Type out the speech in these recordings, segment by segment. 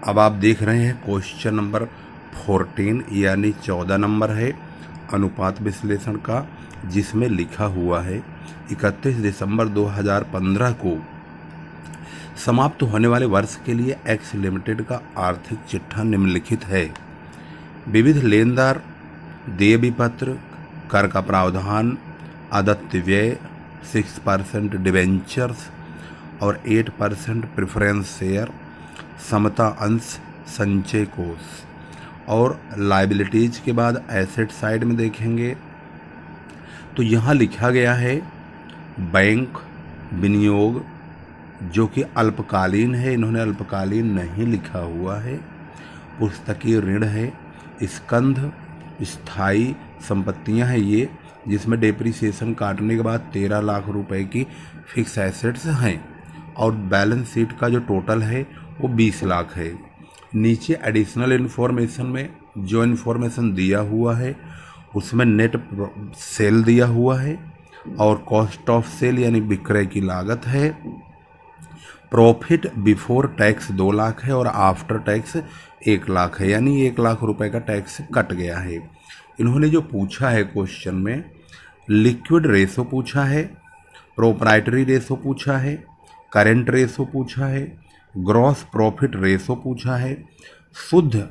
अब आप देख रहे हैं क्वेश्चन नंबर 14 यानी 14 नंबर है अनुपात विश्लेषण का, जिसमें लिखा हुआ है 31 दिसंबर 2015 को समाप्त होने वाले वर्ष के लिए एक्स लिमिटेड का आर्थिक चिट्ठा निम्नलिखित है। विविध लेनदार, देय विपत्र, कर का प्रावधान, आदत्य व्यय, 6% डिवेंचर्स और 8% प्रेफरेंस शेयर, समता अंश, संचय कोष। और लाइबिलिटीज के बाद एसेट साइड में देखेंगे तो यहाँ लिखा गया है बैंक विनियोग, जो कि अल्पकालीन है, इन्होंने अल्पकालीन नहीं लिखा हुआ है। पुस्तकीय ऋण है, स्कंध स्थायी संपत्तियां हैं ये, जिसमें डेप्रिसिएशन काटने के बाद 13 लाख रुपए की फिक्स एसेट्स हैं और बैलेंस शीट का जो टोटल है वो 20 लाख है। नीचे एडिशनल इन्फॉर्मेशन में जो इन्फॉर्मेशन दिया हुआ है उसमें नेट सेल दिया हुआ है और कॉस्ट ऑफ सेल यानी विक्रय की लागत है। प्रॉफिट बिफोर टैक्स 2 लाख है और आफ्टर टैक्स 1 लाख है, यानी 1 लाख रुपए का टैक्स कट गया है। इन्होंने जो पूछा है क्वेश्चन में, लिक्विड रेशो पूछा है, प्रोप्राइटरी रेशो पूछा है, करेंट रेशो पूछा है, ग्रॉस प्रॉफिट रेशो पूछा है, शुद्ध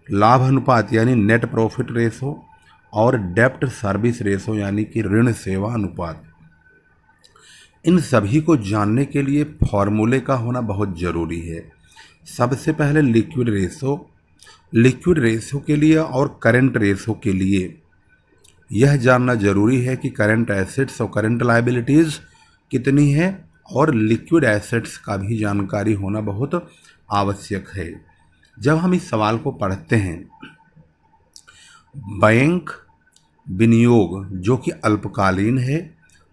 लाभ अनुपात यानी नेट प्रॉफिट रेशो और डेब्ट सर्विस रेशो यानी कि ऋण सेवा अनुपात। इन सभी को जानने के लिए फॉर्मूले का होना बहुत ज़रूरी है। सबसे पहले लिक्विड रेशो के लिए और करंट रेशो के लिए यह जानना जरूरी है कि करंट एसेट्स और करंट लायबिलिटीज़ कितनी है, और लिक्विड एसेट्स का भी जानकारी होना बहुत आवश्यक है। जब हम इस सवाल को पढ़ते हैं, बैंक विनियोग जो कि अल्पकालीन है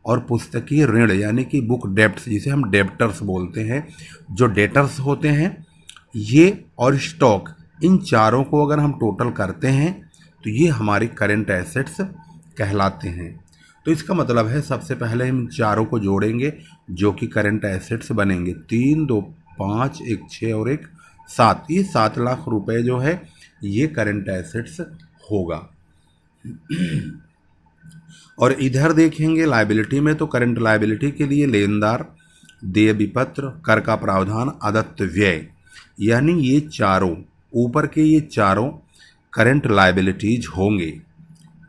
और पुस्तकीय ऋण यानी कि बुक डेब्ट्स, जिसे हम डेब्टर्स बोलते हैं, जो डेटर्स होते हैं ये, और स्टॉक, इन चारों को अगर हम टोटल करते हैं तो ये हमारे करंट एसेट्स कहलाते हैं। तो इसका मतलब है सबसे पहले हम चारों को जोड़ेंगे जो कि करंट एसेट्स बनेंगे। 3, 2, 5, 1, 6 और 1, 7। ये 7 लाख रुपए जो है ये करंट एसेट्स होगा। और इधर देखेंगे लायबिलिटी में, तो करंट लायबिलिटी के लिए लेनदार, देय विपत्र, कर का प्रावधान, आदत्य व्यय, यानी ये चारों, ऊपर के ये चारों करंट लायबिलिटीज होंगे।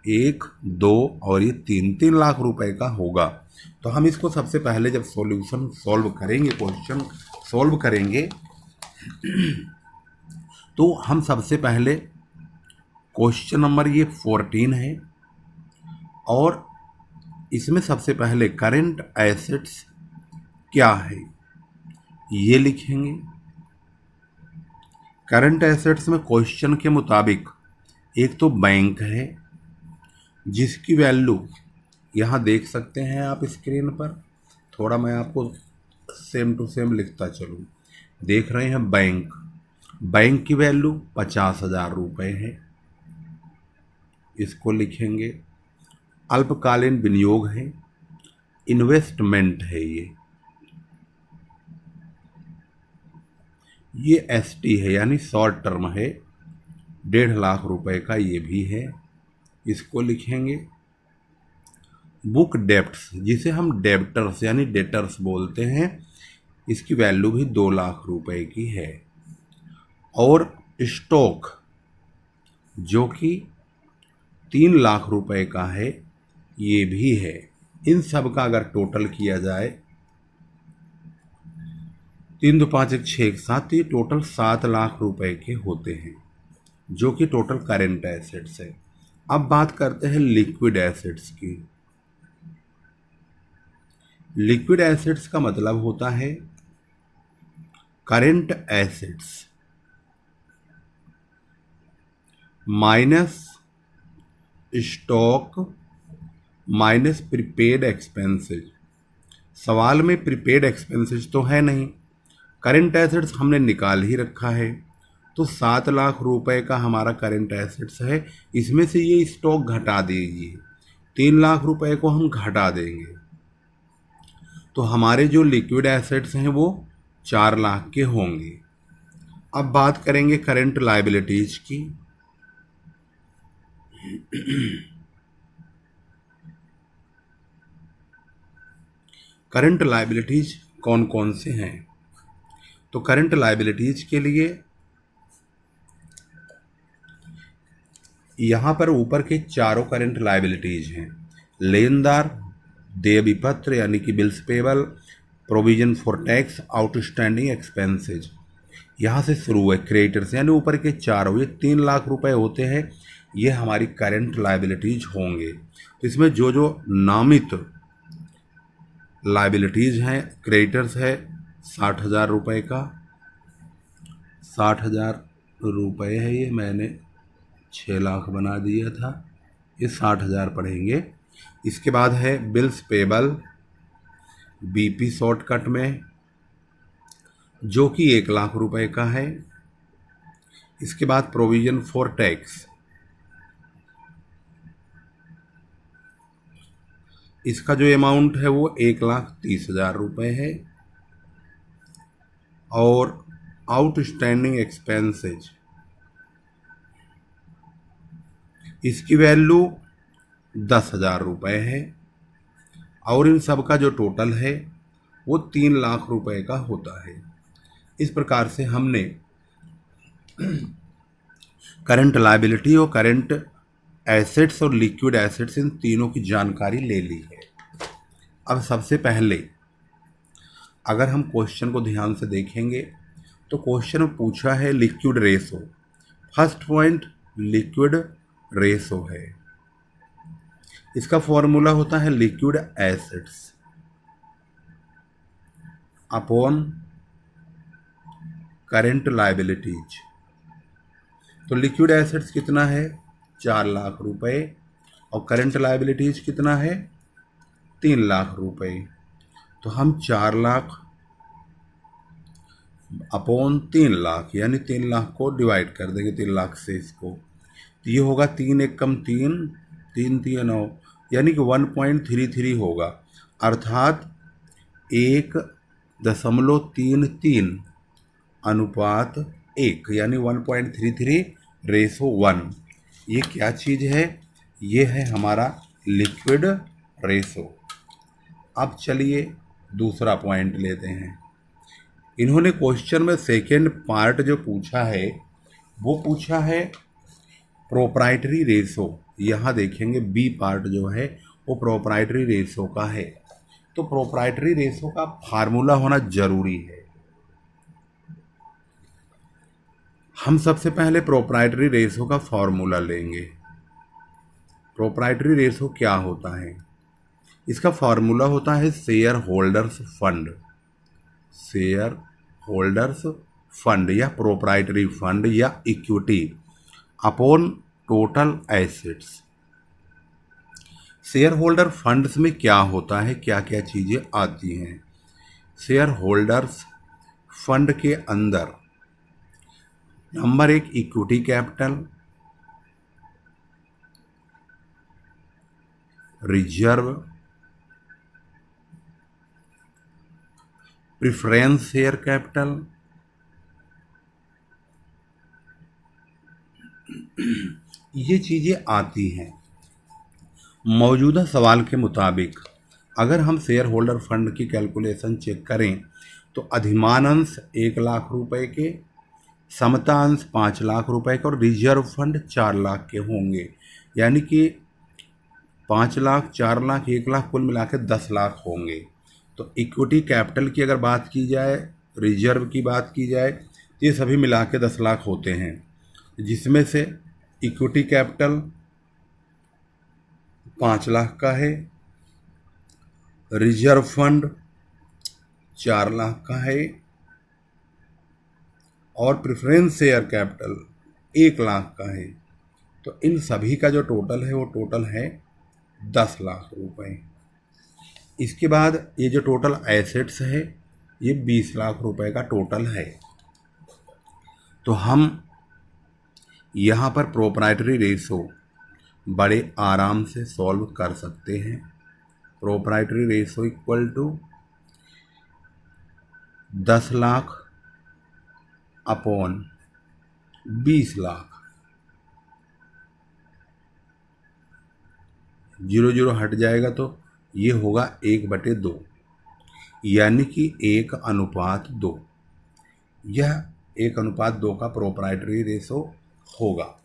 1, 2 और ये 3 लाख रुपए का होगा। तो हम इसको सबसे पहले जब सॉल्यूशन सॉल्व करेंगे, क्वेश्चन सॉल्व करेंगे, तो हम सबसे पहले क्वेश्चन नंबर ये 14 है और इसमें सबसे पहले करंट एसेट्स क्या है ये लिखेंगे। करंट एसेट्स में क्वेश्चन के मुताबिक एक तो बैंक है जिसकी वैल्यू यहाँ देख सकते हैं आप स्क्रीन पर, थोड़ा मैं आपको सेम टू सेम लिखता चलूँ। देख रहे हैं बैंक की वैल्यू 50,000 रुपये है, इसको लिखेंगे। अल्पकालीन विनियोग है, इन्वेस्टमेंट है, ये एसटी है यानी शॉर्ट टर्म है, 1.5 लाख रुपए का ये भी है, इसको लिखेंगे। बुक डेब्ट्स, जिसे हम डेब्टर्स यानी डेटर्स बोलते हैं, इसकी वैल्यू भी 2 लाख रुपए की है। और स्टॉक जो कि 3 लाख रुपए का है ये भी है। इन सब का अगर टोटल किया जाए 3, 2, 5, 1, 6 एक साथ, ये टोटल 7 लाख रुपए के होते हैं जो कि टोटल करेंट एसेट्स है। अब बात करते हैं लिक्विड एसेट्स की। लिक्विड एसेट्स का मतलब होता है current assets minus stock minus prepaid expenses. सवाल में प्रीपेड एक्सपेंसेस तो है नहीं, करेंट एसेट्स हमने निकाल ही रखा है, तो 7 लाख रुपए का हमारा करेंट एसेट्स है। इसमें से ये स्टॉक घटा दीजिए, 3 लाख रुपए को हम घटा देंगे, तो हमारे जो लिक्विड एसेट्स हैं वो 4 लाख के होंगे। अब बात करेंगे करंट लायबिलिटीज की। करंट लायबिलिटीज कौन कौन से हैं? तो करंट लायबिलिटीज के लिए यहां पर ऊपर के चारों करंट लायबिलिटीज हैं। लेनदार, देय विपत्र यानी कि bills payable, provision for tax, outstanding expenses, यहाँ से शुरू है क्रेडिटर्स, यानी ऊपर के चारों, ये 3 लाख रुपए होते हैं, ये हमारी करंट लायबिलिटीज होंगे। तो इसमें जो जो नामित लायबिलिटीज हैं, क्रेडिटर्स है 60,000 रुपये का, 60,000 रुपये है, ये मैंने 6 लाख बना दिया था, ये 60,000 पढ़ेंगे। इसके बाद है बिल्स पेबल, बीपी शॉर्टकट में, जो कि 1 लाख रुपए का है। इसके बाद प्रोविजन फॉर टैक्स, इसका जो अमाउंट है वो 1,30,000 रुपये है। और आउटस्टैंडिंग एक्सपेंसेज, इसकी वैल्यू 10,000 रुपये है। और इन सब का जो टोटल है वो 3 लाख रुपए का होता है। इस प्रकार से हमने करंट लायबिलिटी और करंट एसेट्स और लिक्विड एसेट्स, इन तीनों की जानकारी ले ली है। अब सबसे पहले अगर हम क्वेश्चन को ध्यान से देखेंगे तो क्वेश्चन में पूछा है liquid ratio. First point liquid ratio है, इसका फॉर्मूला होता है liquid assets upon current liabilities. तो लिक्विड एसेट्स कितना है? 4 लाख रुपए, और करंट लायबिलिटीज कितना है? 3 लाख रुपए। तो हम 4 लाख अपॉन 3 लाख, यानी 3 लाख को डिवाइड कर देंगे 3 लाख से इसको, तो ये होगा 3 एकम 3, 3 3 9, यानी कि 1.33 होगा, अर्थात 1.33 अनुपात 1, यानी 1.33 रेशो 1। ये क्या चीज़ है? ये है हमारा लिक्विड रेशो। अब चलिए दूसरा पॉइंट लेते हैं। इन्होंने क्वेश्चन में सेकेंड पार्ट जो पूछा है वो पूछा है प्रोप्राइटरी रेशो। यहाँ देखेंगे बी पार्ट जो है वो प्रोप्राइटरी रेशो का है। तो प्रोप्राइटरी रेशो का फार्मूला होना जरूरी है। हम सबसे पहले प्रोप्राइटरी रेशो का फॉर्मूला लेंगे। प्रोप्राइटरी रेशो क्या होता है? इसका फॉर्मूला होता है share holders fund, share holders fund या प्रोप्राइटरी फंड या equity upon total assets. Share holder funds में क्या होता है, क्या क्या चीज़ें आती हैं? शेयर होल्डर्स फंड के अंदर number 1 equity capital, reserve, preference share capital, ये चीज़ें आती हैं। मौजूदा सवाल के मुताबिक अगर हम शेयर होल्डर फंड की कैलकुलेशन चेक करें तो अधिमान अंश 1 लाख रुपए के, समता अंश 5 लाख रुपए के और रिजर्व फंड 4 लाख के होंगे, यानी कि 5 लाख, 4 लाख, 1 लाख, कुल मिला के 10 लाख होंगे। तो इक्विटी कैपिटल की अगर बात की जाए, रिजर्व की बात की जाए, तो ये सभी मिला के 10 लाख होते हैं, जिसमें से इक्विटी कैपिटल 5 लाख का है, रिजर्व फंड 4 लाख का है और प्रेफरेंस शेयर कैपिटल 1 लाख का है। तो इन सभी का जो टोटल है वो टोटल है 10 लाख रुपए। इसके बाद ये जो टोटल एसेट्स है ये 20 लाख रुपए का टोटल है। तो हम यहाँ पर प्रोप्राइटरी रेशो बड़े आराम से सॉल्व कर सकते हैं। Proprietary ratio equal to 10 lakh upon 20 lakh, 0 0 हट जाएगा तो ये होगा 1/2, यानी कि 1:2। यह 1:2 का प्रोप्राइटरी रेशो होगा।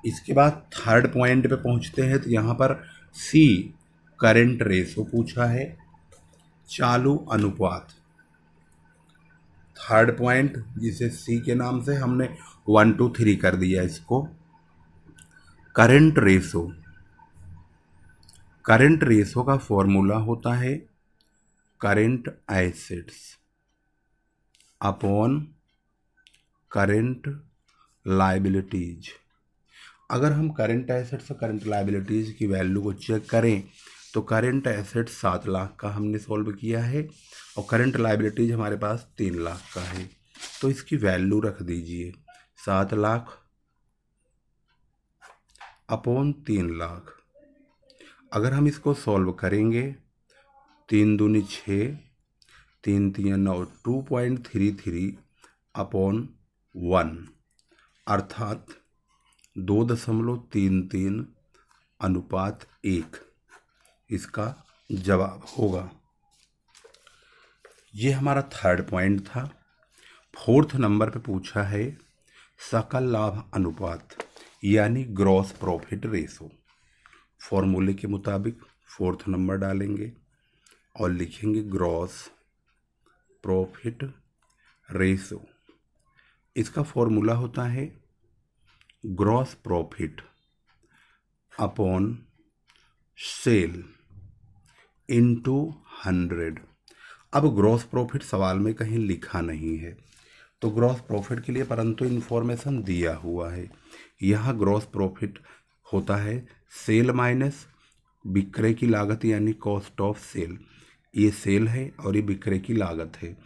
इसके बाद थर्ड पॉइंट पे पहुंचते हैं तो यहाँ पर सी करेंट रेशो पूछा है, चालू अनुपात। थर्ड पॉइंट जिसे सी के नाम से हमने 1 2 3 कर दिया इसको। करंट रेशो, करंट रेशो का फॉर्मूला होता है current assets upon current liabilities. अगर हम करंट एसेट्स और करंट लायबिलिटीज की वैल्यू को चेक करें तो करंट एसेट्स 7 लाख का हमने सॉल्व किया है और करंट लायबिलिटीज हमारे पास 3 लाख का है। तो इसकी वैल्यू रख दीजिए 7 लाख अपॉन 3 लाख। अगर हम इसको सॉल्व करेंगे 3 दूनी 6, 3 3 9, 2.33 अपॉन 1 अर्थात 2.33 अनुपात 1 इसका जवाब होगा। ये हमारा थर्ड पॉइंट था। फोर्थ नंबर पे पूछा है सकल लाभ अनुपात यानी ग्रॉस प्रॉफिट रेशो। फॉर्मूले के मुताबिक फोर्थ नंबर डालेंगे और लिखेंगे ग्रॉस प्रॉफिट रेशो। इसका फॉर्मूला होता है gross profit upon sale into 100। अब ग्रॉस प्रॉफिट सवाल में कहीं लिखा नहीं है तो ग्रॉस प्रॉफिट के लिए परंतु इन्फॉर्मेशन दिया हुआ है। यहाँ ग्रॉस प्रॉफिट होता है सेल माइनस विक्रय की लागत यानी कॉस्ट ऑफ सेल। ये सेल है और ये विक्रय की लागत है।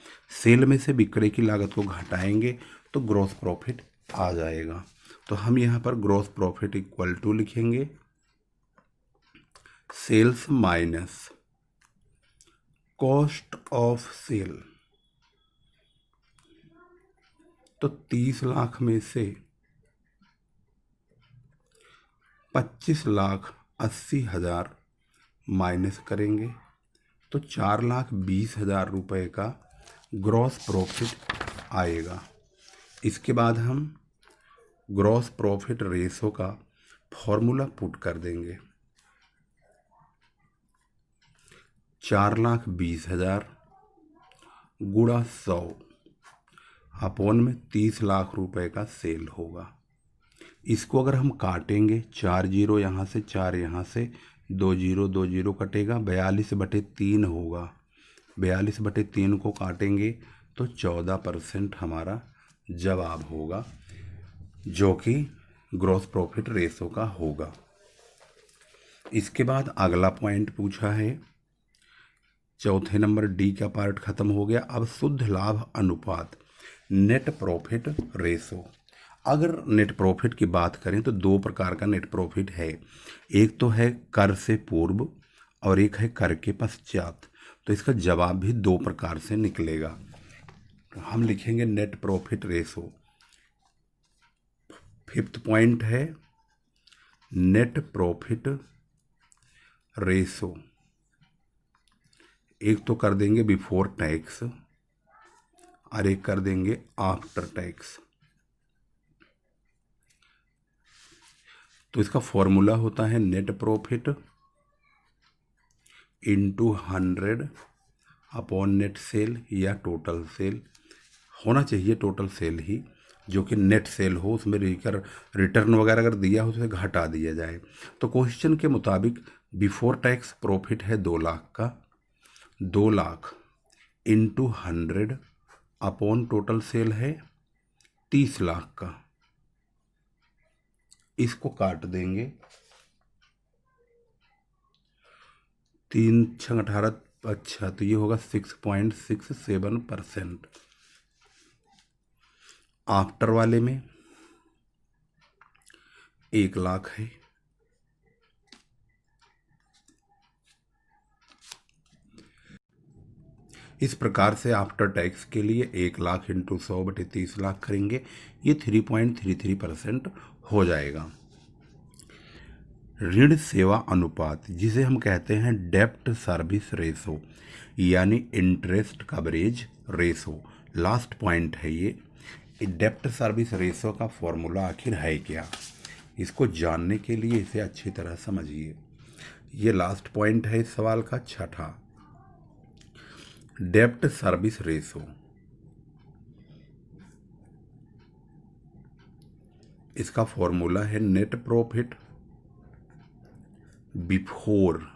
सेल में से विक्रय की लागत को घटाएंगे तो ग्रॉस प्रॉफिट आ जाएगा। तो हम यहाँ पर ग्रॉस प्रॉफिट इक्वल टू लिखेंगे sales minus cost of sale. तो 30 लाख में से 25,80,000 माइनस करेंगे तो 4,20,000 रुपये का ग्रॉस प्रॉफिट आएगा। इसके बाद हम ग्रॉस प्रॉफिट रेशो का फॉर्मूला पुट कर देंगे 4,20,000 गुणा 100 अपॉन में 30 लाख रुपए का सेल होगा। इसको अगर हम काटेंगे 4 जीरो यहाँ से 4 यहाँ से 2 जीरो 2 जीरो कटेगा 42/3 होगा। 42/3 को काटेंगे तो 14% हमारा जवाब होगा जो कि ग्रॉस प्रॉफिट रेशो का होगा। इसके बाद अगला पॉइंट पूछा है चौथे नंबर डी का पार्ट खत्म हो गया। अब शुद्ध लाभ अनुपात नेट प्रॉफिट रेशो। अगर नेट प्रॉफिट की बात करें तो 2 प्रकार का नेट प्रॉफिट है। एक तो है कर से पूर्व और एक है कर के पश्चात। तो इसका जवाब भी 2 प्रकार से निकलेगा। तो हम लिखेंगे net profit ratio. Fifth point है नेट प्रॉफिट रेशो। एक तो कर देंगे बिफोर टैक्स और एक कर देंगे आफ्टर टैक्स। तो इसका फॉर्मूला होता है net profit into 100 upon net cell या टोटल सेल। होना चाहिए टोटल सेल ही, जो कि नेट सेल हो, उसमें रिटर्न वगैरह अगर दिया हो तो उसे घटा दिया जाए। तो क्वेश्चन के मुताबिक बिफोर टैक्स प्रॉफिट है 2 लाख का। 2 lakh into 100 upon total sale है 30 लाख का। इसको काट देंगे 3 6 18, अच्छा तो ये होगा 6.67%। आफ्टर वाले में 1 लाख है। इस प्रकार से आफ्टर टैक्स के लिए 1 लाख इंटू 100/30 लाख करेंगे, ये 3.33% हो जाएगा। ऋण सेवा अनुपात, जिसे हम कहते हैं डेप्ट सर्विस रेशो यानी interest coverage ratio, last point है ये। डेप्ट सर्विस रेशो का फॉर्मूला आखिर है क्या, इसको जानने के लिए इसे अच्छी तरह समझिए। ये लास्ट पॉइंट है इस सवाल का, छठा। डेप्ट सर्विस रेशो, इसका फॉर्मूला है net profit before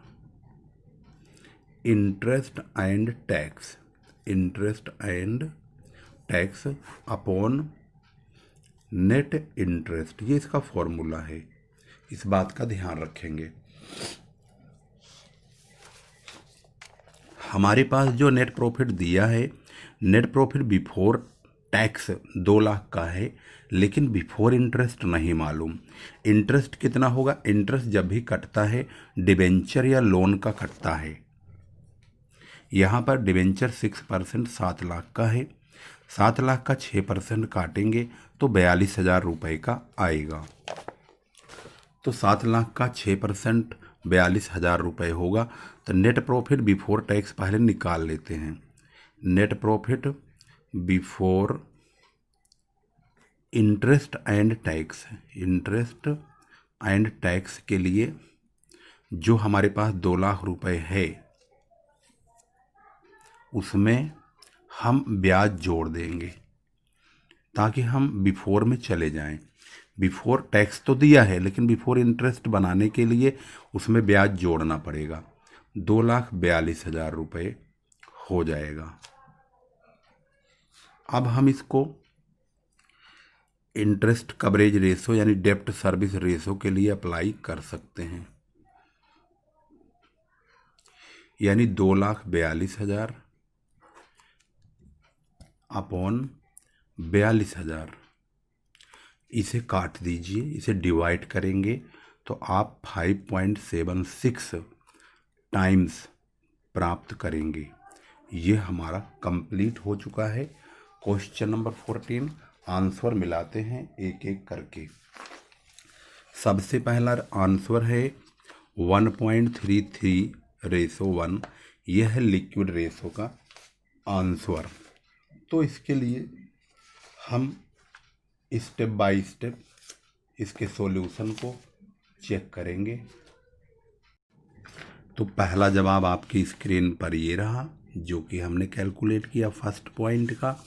interest and tax, interest and tax upon net interest, ये इसका फॉर्मूला है। इस बात का ध्यान रखेंगे। हमारे पास जो नेट प्रॉफिट दिया है, net profit before tax 2 lakh का है, लेकिन बिफोर इंटरेस्ट नहीं मालूम। इंटरेस्ट कितना होगा, इंटरेस्ट जब भी कटता है डिबेंचर या लोन का कटता है। यहाँ पर डिबेंचर 6% 7 लाख का है, 7 लाख का 6% काटेंगे तो 42,000 रुपये का आएगा। तो 7 लाख का 6% 42,000 रुपये होगा। तो नेट प्रॉफिट बिफोर टैक्स पहले निकाल लेते हैं। Net profit before interest and tax, interest and tax के लिए जो हमारे पास 2 लाख रुपए है, उसमें हम ब्याज जोड़ देंगे ताकि हम बिफोर में चले जाएं। बिफोर टैक्स तो दिया है, लेकिन बिफोर इंटरेस्ट बनाने के लिए उसमें ब्याज जोड़ना पड़ेगा। 2,42,000 रुपये हो जाएगा। अब हम इसको इंटरेस्ट कवरेज रेशो यानी डेप्ट सर्विस रेशो के लिए अप्लाई कर सकते हैं। यानी 2,42,000 अपॉन 42,000, इसे काट दीजिए, इसे डिवाइड करेंगे तो आप 5.76 टाइम्स प्राप्त करेंगे। ये हमारा कंप्लीट हो चुका है। क्वेश्चन नंबर 14 आंसर मिलाते हैं एक एक करके। सबसे पहला आंसर है 1.33:1, यह है लिक्विड रेशो का आंसर। तो इसके लिए हम स्टेप बाय स्टेप इसके सॉल्यूशन को चेक करेंगे। तो पहला जवाब आपकी स्क्रीन पर ये रहा, जो कि हमने कैलकुलेट किया फर्स्ट पॉइंट का।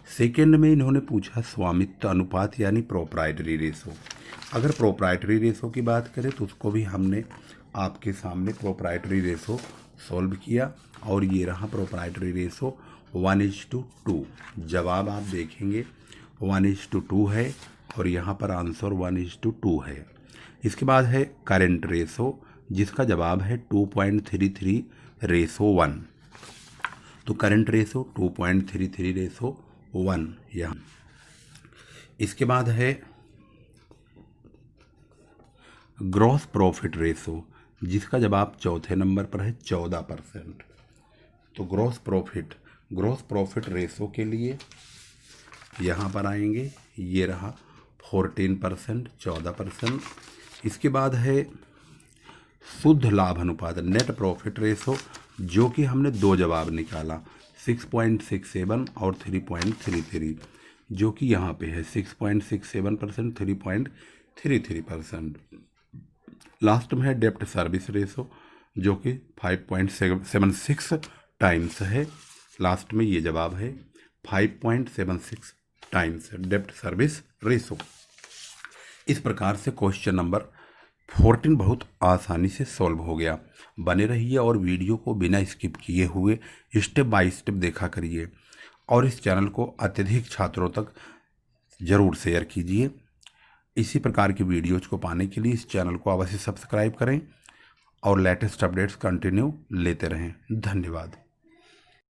सेकंड में इन्होंने पूछा स्वामित्व अनुपात यानी प्रोप्राइटरी रेशो। अगर प्रोप्राइटरी रेशो की बात करें तो उसको भी हमने आपके सामने प्रोप्राइटरी रेशो सॉल्व किया, और ये रहा प्रोप्राइटरी रेशो 1:2। जवाब आप देखेंगे 1:2 है, और यहाँ पर आंसर 1:2 है। इसके बाद है करंट रेशो, जिसका जवाब है 2.33:1। तो करंट रेशो 2.33:1 यहाँ। इसके बाद है ग्रॉस प्रॉफिट रेशो, जिसका जवाब चौथे नंबर पर है 14%। तो ग्रॉस प्रॉफिट रेशो के लिए यहाँ पर आएंगे, ये रहा 14%, 14%। इसके बाद है शुद्ध लाभ अनुपात नेट प्रॉफिट रेशो, जो कि हमने 2 जवाब निकाला, 6.67 और 3.33, जो कि यहाँ पे है 6.67%, 3.33%। लास्ट में है डेप्ट सर्विस रेशो, जो कि 5.76 टाइम्स है। लास्ट में ये जवाब है 5.76 टाइम्स डेप्ट सर्विस रेशो। इस प्रकार से क्वेश्चन नंबर 14 बहुत आसानी से सॉल्व हो गया। बने रहिए और वीडियो को बिना स्किप किए हुए स्टेप बाय स्टेप देखा करिए, और इस चैनल को अत्यधिक छात्रों तक ज़रूर शेयर कीजिए। इसी प्रकार की वीडियोज़ को पाने के लिए इस चैनल को अवश्य सब्सक्राइब करें और लेटेस्ट अपडेट्स कंटिन्यू लेते रहें। धन्यवाद।